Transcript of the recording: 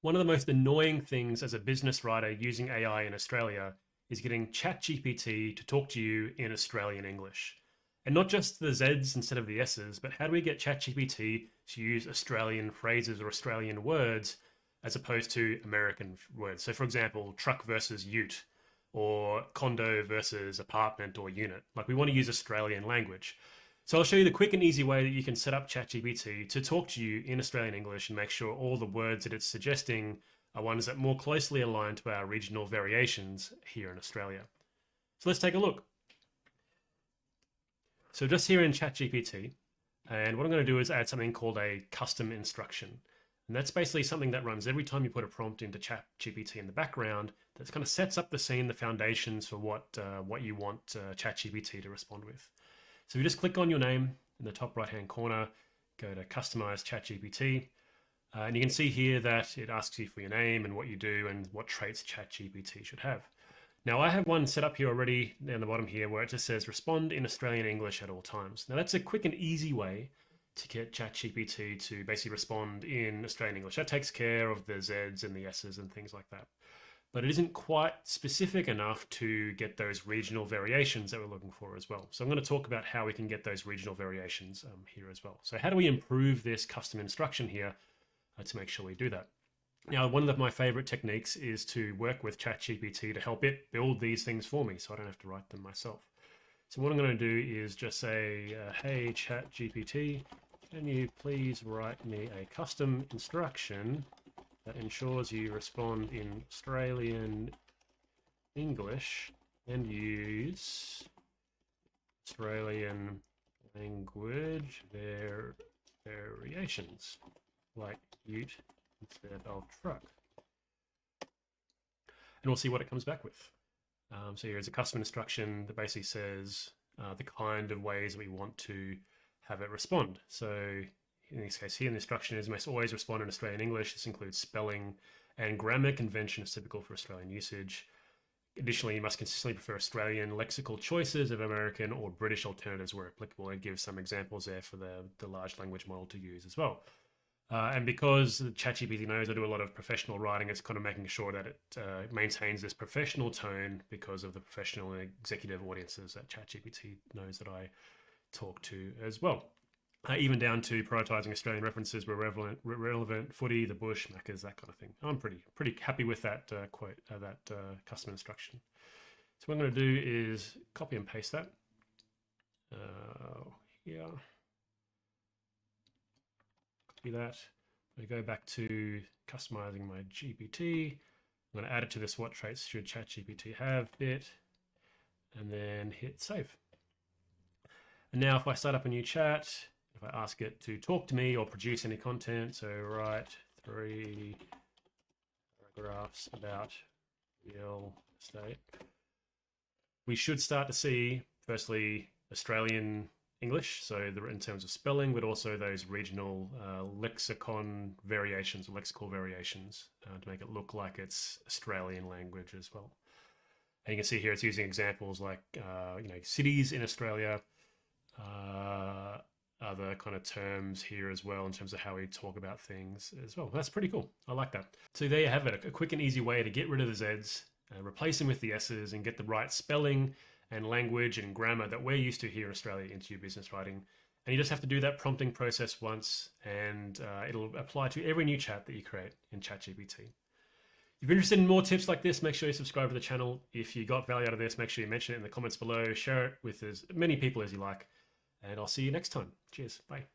One of the most annoying things as a business writer using AI in Australia is getting ChatGPT to talk to you in Australian English. And not just the Z's instead of the S's, but how do we get ChatGPT to use Australian phrases or Australian words as opposed to American words? So, for example, truck versus ute, or condo versus apartment or unit. Like, we want to use Australian language. So I'll show you the quick and easy way that you can set up ChatGPT to talk to you in Australian English and make sure all the words that it's suggesting are ones that more closely align to our regional variations here in Australia. So let's take a look. So just here in ChatGPT, and what I'm going to do is add something called a custom instruction. And that's basically something that runs every time you put a prompt into ChatGPT in the background that kind of sets up the scene, the foundations for what you want ChatGPT to respond with. So if you just click on your name in the top right-hand corner, go to Customize ChatGPT, and you can see here that it asks you for your name and what you do and what traits ChatGPT should have. Now I have one set up here already down the bottom here where it just says respond in Australian English at all times. Now that's a quick and easy way to get ChatGPT to basically respond in Australian English. That takes care of the Z's and the S's and things like that. But it isn't quite specific enough to get those regional variations that we're looking for as well. So I'm going to talk about how we can get those regional variations here as well. So how do we improve this custom instruction here to make sure we do that? Now, one of my favorite techniques is to work with ChatGPT to help it build these things for me so I don't have to write them myself. So what I'm going to do is just say, hey, ChatGPT, can you please write me a custom instruction that ensures you respond in Australian English and use Australian language variations like ute instead of truck. And we'll see what it comes back with. So here's a custom instruction that basically says the kind of ways we want to have it respond. So in this case here, the instruction is must always respond in Australian English. This includes spelling and grammar conventions typical for Australian usage. Additionally, you must consistently prefer Australian lexical choices of American or British alternatives where applicable. It gives some examples there for the large language model to use as well. And because ChatGPT knows I do a lot of professional writing, it's kind of making sure that it maintains this professional tone because of the professional and executive audiences that ChatGPT knows that I talk to as well. Even down to prioritizing Australian references where relevant, footy, the bush, Maccas, that kind of thing. I'm pretty happy with that custom instruction. So what I'm going to do is copy and paste that here. Copy that. I'm going to go back to customizing my GPT. I'm going to add it to this what traits should ChatGPT have bit, and then hit save. And now if I start up a new chat, if I ask it to talk to me or produce any content, so write 3 paragraphs about real estate, we should start to see, firstly, Australian English, so in terms of spelling, but also those regional lexicon variations, or lexical variations, to make it look like it's Australian language as well. And you can see here it's using examples like cities in Australia, other kind of terms here as well in terms of how we talk about things as well. That's pretty cool. I like that. So there you have it, a quick and easy way to get rid of the Z's, replace them with the S's, and get the right spelling and language and grammar that we're used to here in Australia into your business writing. And you just have to do that prompting process once, and it'll apply to every new chat that you create in ChatGPT. If you're interested in more tips like this, make sure you subscribe to the channel. If you got value out of this, make sure you mention it in the comments below, share it with as many people as you like, and I'll see you next time. Cheers. Bye.